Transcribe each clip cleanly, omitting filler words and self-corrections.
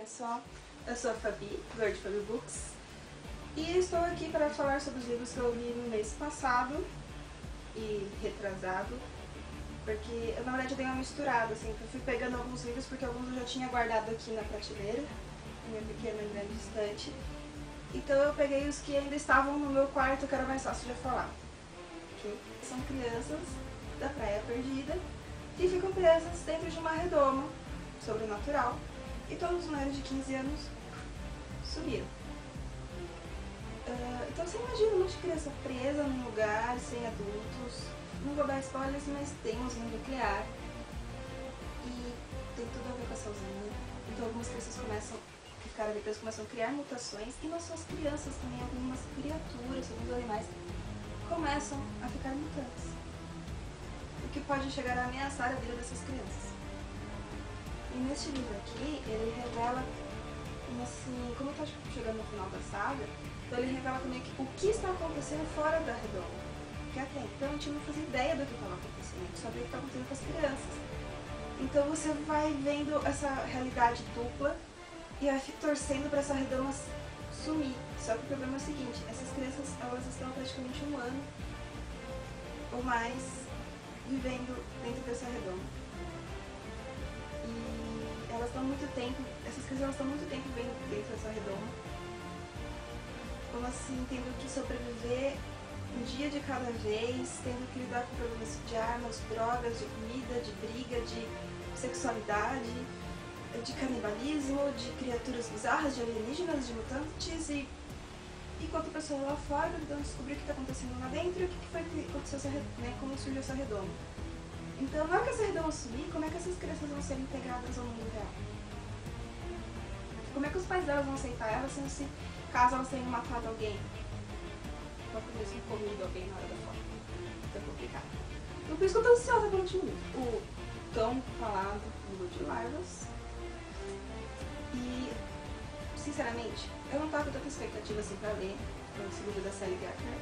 pessoal, eu sou a Fabi, do Art Fabi Books, e estou aqui para falar sobre os livros que eu li no mês passado e retrasado, porque na verdade eu dei uma misturada, assim, eu fui pegando alguns livros porque alguns eu já tinha guardado aqui na prateleira, na minha pequena e grande estante, então eu peguei os que ainda estavam no meu quarto, que era mais fácil de falar, okay? São crianças da Praia Perdida que ficam presas dentro de uma redoma sobrenatural e todos os menores de 15 anos sumiram. Então você imagina um monte de criança presa num lugar, sem adultos. Não vou dar spoilers, mas tem um usina nuclear e tem tudo a ver com essa usina. Então algumas crianças começam a ficar ali presas, começam a criar mutações, e não só as crianças, também algumas criaturas, alguns animais começam a ficar mutantes, o que pode chegar a ameaçar a vida dessas crianças. E neste livro aqui, ele revela, assim, como está chegando no final da saga, então ele revela também o que está acontecendo fora da redoma. Porque até então a gente não fazia ideia do que estava acontecendo, a gente sabia o que estava acontecendo com as crianças. Então você vai vendo essa realidade dupla e vai torcendo para essa redoma sumir. Só que o problema é o seguinte, essas crianças, elas estão praticamente um ano ou mais vivendo dentro dessa redoma. E elas estão muito tempo, essas crianças estão muito tempo vivendo dentro dessa redoma. Como assim, tendo que sobreviver um dia de cada vez, tendo que lidar com problemas de armas, drogas, de comida, de briga, de sexualidade, de canibalismo, de criaturas bizarras, de alienígenas, de mutantes, e enquanto a pessoa lá fora tentando descobrir o que está acontecendo lá dentro e o que foi que aconteceu, como surgiu essa redoma. Então, na hora que essa redoma sumir, como é que essas crianças vão ser integradas ao mundo real? Como é que os pais delas vão aceitar elas se caso elas tenham matado alguém? Ou mesmo comido alguém na hora da foto? Então é complicado. Então, por isso que eu tô ansiosa pelo último livro. O tão falado livro de Larvas. E, sinceramente, eu não tava com tanta expectativa assim pra ler esse livro da Sally Gardner,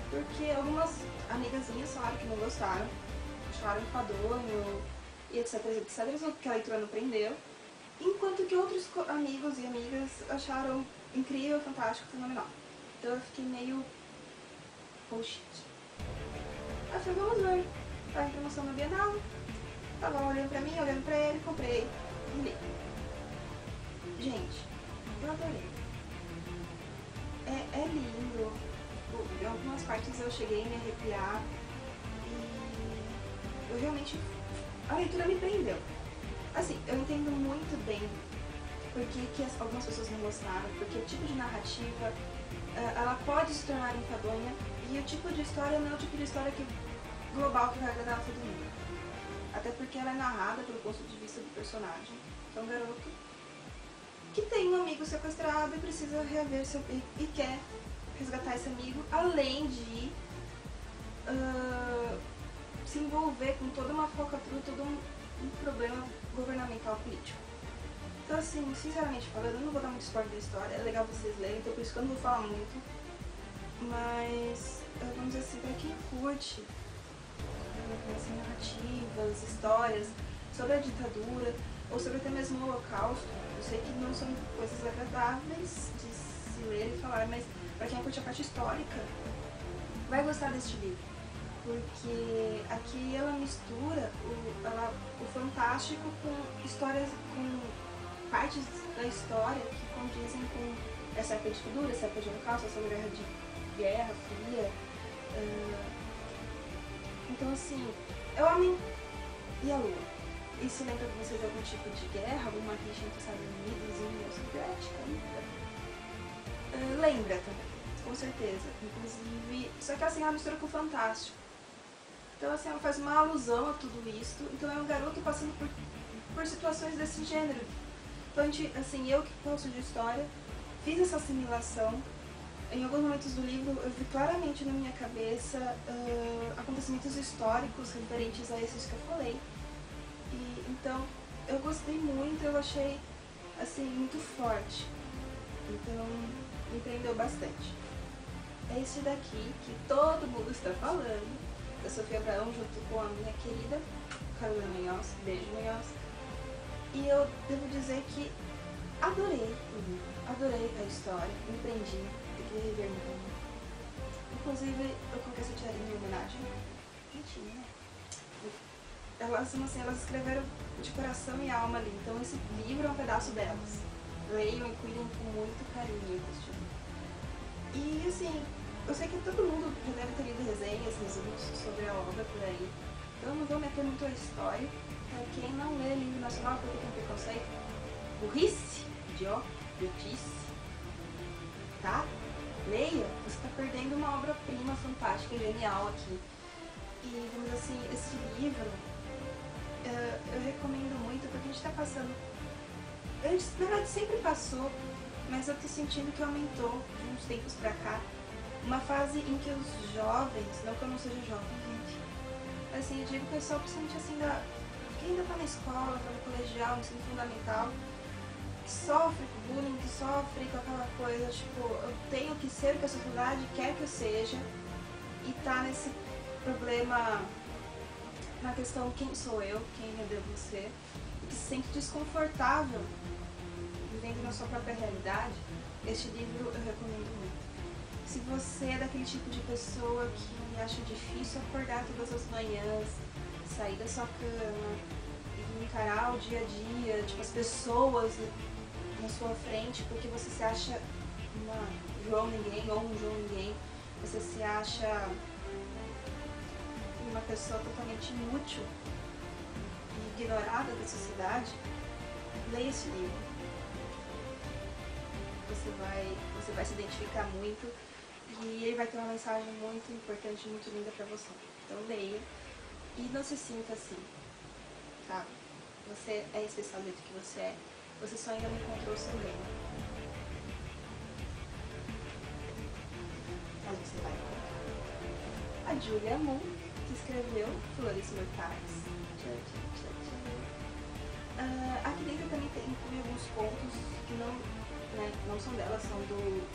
porque algumas amigas minhas falaram que não gostaram, acharam enfadonho e etc, porque a leitura não prendeu, enquanto que outros amigos e amigas acharam incrível, fantástico, fenomenal. Então eu fiquei meio... oh shit. Aí eu falei, vamos ver. Tava em promoção no Bienal, tava olhando pra mim, olhando pra ele, comprei e li. Gente, eu adorei. É lindo. Em algumas partes eu cheguei a me arrepiar e eu realmente... a leitura me prendeu. Assim, eu entendo muito bem por que algumas pessoas não gostaram, porque o tipo de narrativa, ela pode se tornar enfadonha, e o tipo de história não é o tipo de história global que vai agradar a todo mundo. Até porque ela é narrada pelo ponto de vista do personagem, que é um garoto que tem um amigo sequestrado e precisa reaver e quer resgatar esse amigo, além de se envolver com toda uma falcatrua, todo um problema governamental político. Então, assim, sinceramente falando, eu não vou dar muito spoiler da história, é legal vocês lerem, então por isso que eu não vou falar muito. Mas, vamos dizer assim, pra quem curte assim, narrativas, histórias sobre a ditadura, ou sobre até mesmo o Holocausto, eu sei que não são coisas agradáveis de se ler e falar, mas pra quem curte a parte histórica, vai gostar deste livro. Porque aqui ela mistura o fantástico com histórias, com partes da história que condizem com essa época de ditadura, essa época de Holocausto, essa guerra fria. Então assim, é o Homem e a Lua. Isso lembra de vocês algum tipo de guerra, alguma rixa entre Estados Unidos e União Soviética? Lembra também, com certeza. Inclusive, só que assim, ela mistura com o fantástico. Então assim, ela faz uma alusão a tudo isso. Então é um garoto passando por situações desse gênero. Então, assim, eu que gosto de história, fiz essa assimilação. Em alguns momentos do livro, eu vi claramente na minha cabeça acontecimentos históricos referentes a esses que eu falei. E, então, eu gostei muito, eu achei, assim, muito forte. Então, me prendeu bastante. É esse daqui que todo mundo está falando, da Sofia Abraão, junto com a minha querida Carolina Munhoz, beijo Munhoz. E eu devo dizer que Adorei o livro, adorei a história, me prendi, eu queria rever muito. Inclusive, eu coloquei essa tiarinha em homenagem. Bonitinha, né? Elas escreveram de coração e alma ali, então esse livro é um pedaço delas. Leiam e cuidem com muito carinho deste livro. E assim, eu sei que todo mundo já deve ter lido resenhas, resumos sobre a obra por aí, então eu não vou meter muito a história. Pra quem não lê livro nacional porque tem preconceito, burrice, idiotice, tá? Leia, você está perdendo uma obra-prima fantástica, genial aqui. E, vamos dizer assim, esse livro eu recomendo muito porque a gente está passando... Antes, na verdade, sempre passou, mas eu tô sentindo que aumentou de uns tempos pra cá uma fase em que os jovens, não que eu não seja jovem, gente, mas assim, eu digo o pessoal, principalmente assim, que ainda tá na escola, tá no colegial, no ensino fundamental, que sofre com bullying, que sofre com aquela coisa, tipo, eu tenho que ser o que a sociedade quer que eu seja, e tá nesse problema, na questão quem sou eu, quem eu devo ser, e que se sente desconfortável vivendo na sua própria realidade. Este livro eu recomendo muito. Se você é daquele tipo de pessoa que acha difícil acordar todas as manhãs, sair da sua cama e encarar o dia a dia, tipo, as pessoas na sua frente, porque você se acha uma João Ninguém ou um João Ninguém, você se acha uma pessoa totalmente inútil e ignorada da sociedade, leia esse livro. Você vai se identificar muito e ele vai ter uma mensagem muito importante, muito linda pra você. Então leia e não se sinta assim, tá? Você é especial do jeito que você só ainda não encontrou o seu lema. Mas você vai encontrar. A Julia Moon, que escreveu Flores Mortais. Aqui dentro também inclui alguns contos que não são dela, são do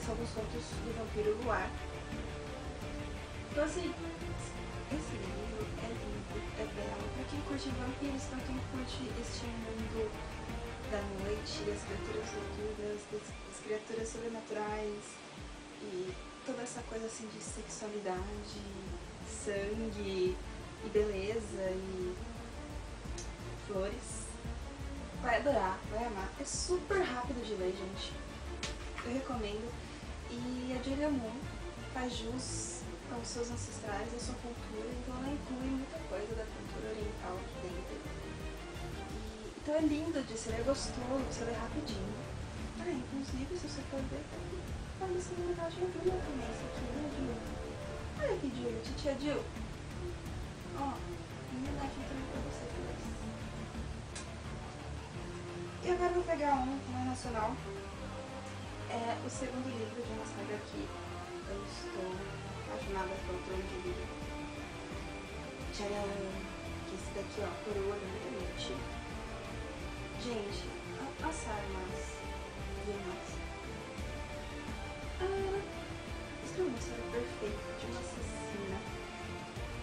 são alguns contos do Vampiro Luar. Então assim, esse livro é lindo, é belo. Pra quem curte vampiros, pra quem curte este mundo da noite, das criaturas noturnas, das criaturas sobrenaturais e toda essa coisa assim de sexualidade, sangue e beleza e flores, vai adorar, vai amar. É super rápido de ler, gente. Eu recomendo. E a Julia Moon faz jus aos seus ancestrais, à sua cultura, então ela inclui muita coisa da cultura oriental aqui dentro. Então é lindo de se ler, é gostoso, você lê rapidinho. Inclusive, se você for ver, olha essa homenagem à Julia também, esse aqui, né, Julia? Olha aqui, Julia, titia Jill. Ó, homenagem também pra você, Feliz. E agora eu vou pegar um mais nacional. É o segundo livro de uma saga que eu estou apaixonada pelo Trono de Vidro. Tcharam! Que esse daqui, ó, Coroa da Meia-Noite. Gente, a Sarmas demais. Escreveu uma história perfeita de uma assassina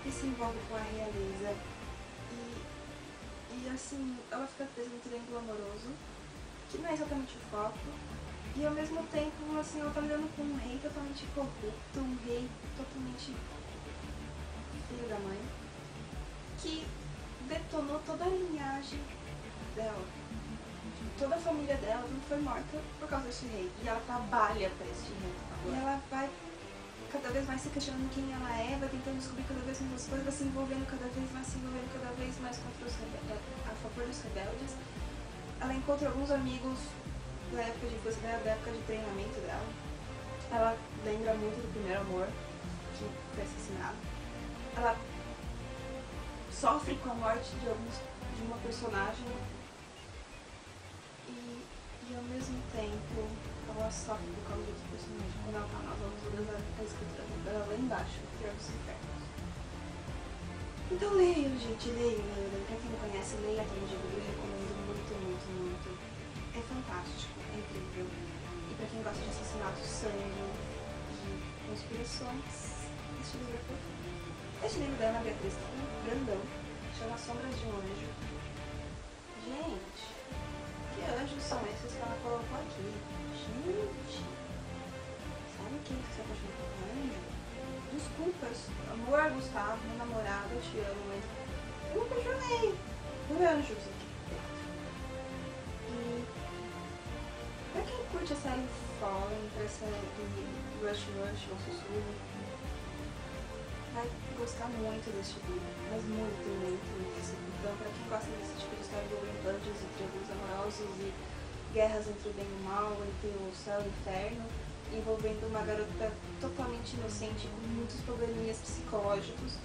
que se envolve com a realeza e assim, ela fica presa no triângulo amoroso, que não é exatamente o foco, e ao mesmo tempo, assim, ela tá lidando com um rei totalmente corrupto, um rei totalmente filho da mãe, que detonou toda a linhagem dela. Toda a família dela foi morta por causa desse rei, e ela trabalha pra esse rei. E ela vai cada vez mais se questionando quem ela é, vai tentando descobrir cada vez mais coisas, vai se envolvendo cada vez mais contra a favor dos rebeldes. Ela encontra alguns amigos da época de infância dela, da época de treinamento dela. Ela lembra muito do primeiro amor, que foi assassinado. Ela sofre com a morte de uma personagem e ao mesmo tempo ela sofre por causa de outro personagem. Quando ela tá nas alturas, a escritura dela lá embaixo, no pior dos infernos. Então leiam, gente, leiam. Pra quem não conhece, leia a Trono de Vidro, eu recomendo muito. É fantástico, é incrível. E pra quem gosta de assassinato, sangue e conspirações, este livro é perfeito. Este livro da Ana Beatriz, grandão, chama Sombras de um Anjo. Gente, que anjos são esses que ela colocou aqui? Gente, sabe quem que se apaixonou por anjo? Desculpas, amor, Gustavo, meu namorado, eu te amo, mas eu me apaixonei por anjos aqui dentro. E pra quem curte a série Fallen, pra série Rush, um sussurro, vai gostar muito desse livro, mas muito, muito mesmo. Então, pra quem gosta desse tipo de história envolvendo dungeons e triângulos amorosos e guerras entre o bem e o mal, entre o céu e o inferno, envolvendo uma garota totalmente inocente com muitos probleminhas psicológicos,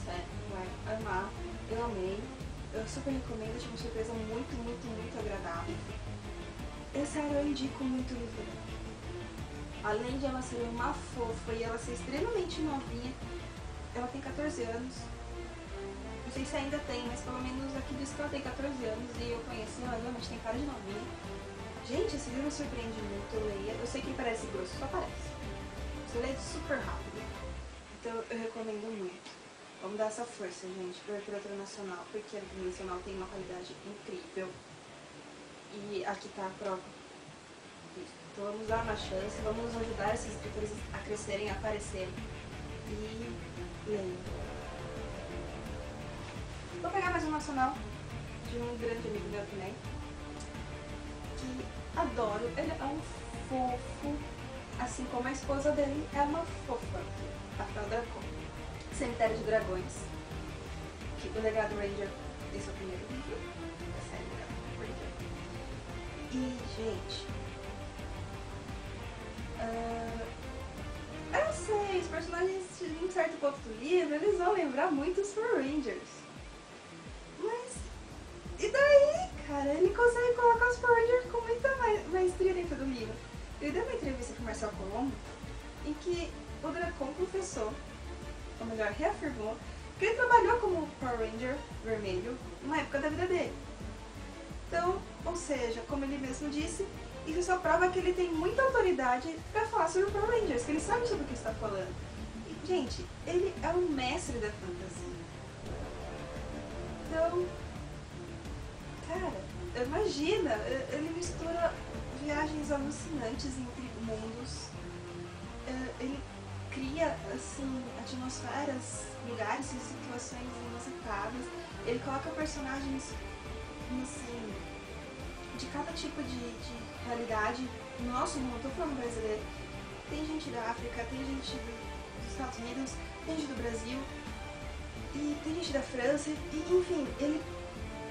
sério, vai amar. Eu amei, eu super recomendo, tive uma surpresa muito, muito, muito agradável. Sério, eu indico muito o livro. Além de ela ser uma fofa e ela ser extremamente novinha, ela tem 14 anos. Não sei se ainda tem, mas pelo menos aqui diz que ela tem 14 anos e eu conheci ela, realmente tem cara de novinha. Gente, esse livro me surpreende muito, eu leia. Eu sei que parece grosso, só parece. Você lê super rápido. Então eu recomendo muito. Vamos dar essa força, gente, para a literatura nacional, porque a literatura nacional tem uma qualidade incrível. E aqui tá a prova. Então vamos dar uma chance, vamos ajudar esses escritores a crescerem, a aparecerem. E leiam. Vou pegar mais um nacional, de um grande amigo meu também, que adoro. Ele é um fofo, assim como a esposa dele é uma fofa, a Fran Dracon. Cemitério de Dragões, que o Legado Ranger, esse é o primeiro livro da série Legado Ranger. E, gente, eu não sei, os personagens em certo ponto do livro, eles vão lembrar muito os Power Rangers. Mas, e daí, cara? Ele consegue colocar os Power Rangers com muita maestria dentro do livro. Ele deu uma entrevista com o Marcel Colombo, em que o Dracon confessou, ou melhor, reafirmou, que ele trabalhou como Power Ranger vermelho numa época da vida dele. Então, ou seja, como ele mesmo disse, isso só prova que ele tem muita autoridade pra falar sobre o Power Rangers, que ele sabe sobre o que está falando. E, gente, ele é um mestre da fantasia. Então, cara, imagina, ele mistura viagens alucinantes entre mundos, ele cria, assim, atmosferas, lugares e situações inusitadas, ele coloca personagens, assim, de cada tipo de realidade no nosso mundo. Tô falando brasileiro, tem gente da África, tem gente dos Estados Unidos, tem gente do Brasil e tem gente da França, e enfim, ele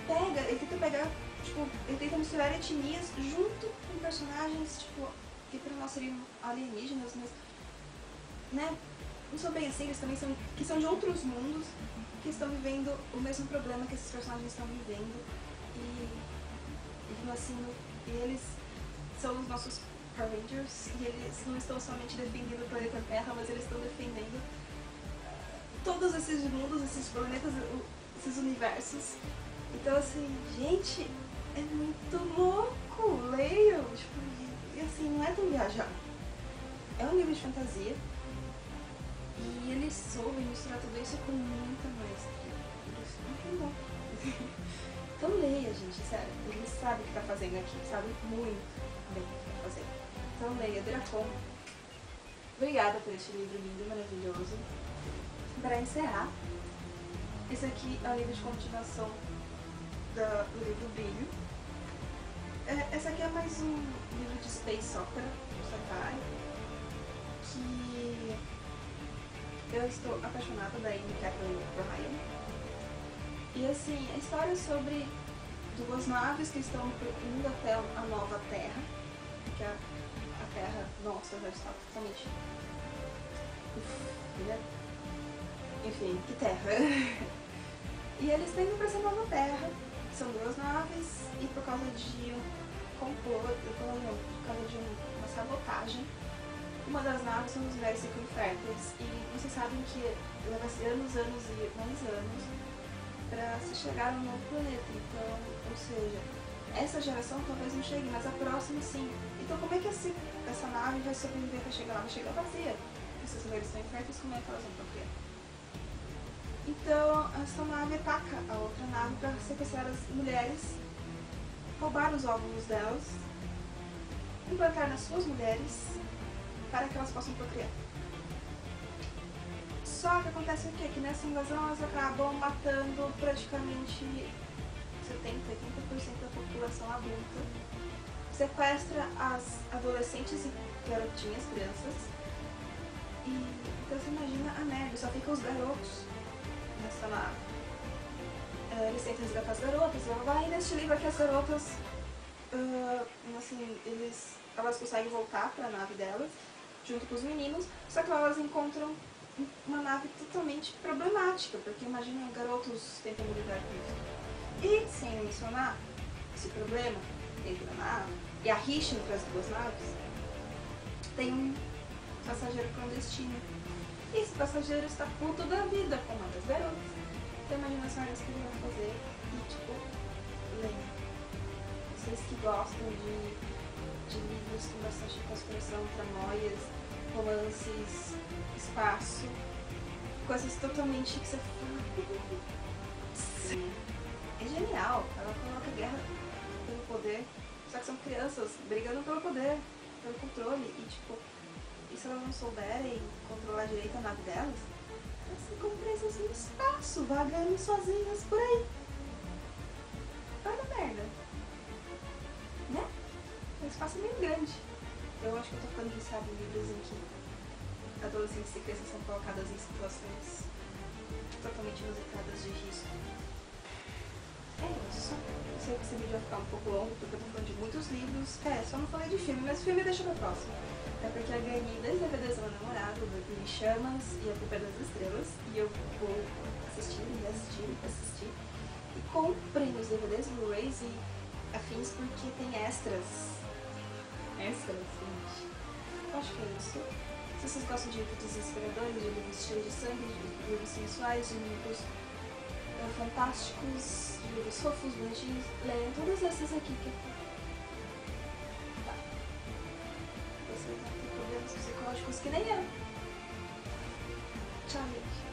tenta pegar, tipo, ele tenta misturar etnias junto com personagens, tipo, que para nós seriam alienígenas, mas, né, não são bem assim, eles também são de outros mundos, que estão vivendo o mesmo problema que esses personagens estão vivendo, e assim, e eles são os nossos Power Rangers, e eles não estão somente defendendo o planeta Terra, mas eles estão defendendo todos esses mundos, esses planetas, esses universos. Então, assim, gente, é muito louco, leiam, tipo, e assim, não é tão viajado. É um livro de fantasia, e ele soube misturar tudo isso com muita maestria. Isso é muito bom. Então leia, gente, sério, ele sabe o que tá fazendo aqui, sabe muito bem o que tá fazendo. Então leia, Dracon. Obrigada por este livro lindo, maravilhoso. Para encerrar, esse aqui é o livro de continuação do livro Brilho. Esse aqui é mais um livro de Space Opera, do Sakai, que eu estou apaixonada da Amy Kathleen O'Brien. E assim, a história é sobre duas naves que estão indo até a nova Terra, que a Terra, nossa, já está totalmente... Enfim, que Terra. E eles estão indo para essa nova Terra, são duas naves, e por causa de um complô, por causa de uma sabotagem, uma das naves são os Mexico Inférteis, e vocês sabem que leva-se anos e mais anos para se chegar a um novo planeta. Então, ou seja, essa geração talvez não chegue, mas a próxima sim. Então como é que essa nave vai sobreviver para chegar lá? Vai chegar vazia. Essas mulheres estão inférteis, como é que elas vão procriar? Então, essa nave ataca a outra nave para sequestrar as mulheres, roubar os óvulos delas, implantar nas suas mulheres para que elas possam procriar. Só que acontece o quê? Que nessa invasão elas acabam matando praticamente 70-80% da população adulta, sequestra as adolescentes e garotinhas, crianças, e então você imagina a merda, só fica os garotos nessa nave. Eles tentam resgatar as garotas, e neste livro aqui as garotas, assim, elas conseguem voltar para a nave delas, junto com os meninos, só que elas encontram uma nave totalmente problemática, porque imagina garotos tentando lidar com isso. E sem mencionar esse problema dentro da nave, e a rixa entre as duas naves, tem um passageiro clandestino. E esse passageiro está puto da vida com uma das garotas. Então imagina as merdas que ele vai fazer e tipo, lembra. Vocês que gostam de livros com bastante conspiração, tramóias, romances, espaço, coisas totalmente que você fala. É genial, ela coloca a guerra pelo poder, só que são crianças brigando pelo poder, pelo controle, e tipo, e se elas não souberem controlar direito a nave delas, elas ficam presas no espaço, vagando sozinhas por aí. Olha a merda. Né? O espaço é meio grande. Eu acho que eu tô ficando viciada em livros em que adolescentes e crianças são colocadas em situações totalmente inusitadas de risco. É isso. Eu sei que esse vídeo vai ficar um pouco longo, porque eu tô falando de muitos livros. Só não falei de filme, mas filme deixa pra próximo. É porque eu ganhei 2 DVDs do meu namorado, do Em Chamas e A Culpa é das Estrelas, e eu vou assistir, assistir. E comprem os DVDs, Blu-rays e afins, porque tem extras. Extras, gente. Eu acho que é isso. Se vocês gostam de livros desesperadores, de livros cheios de sangue, de livros sensuais, de livros fantásticos, de livros fofos, bonitinhos, leiam todas essas aqui que tá. Você vai ter problemas psicológicos que nem eu. Tchau, gente.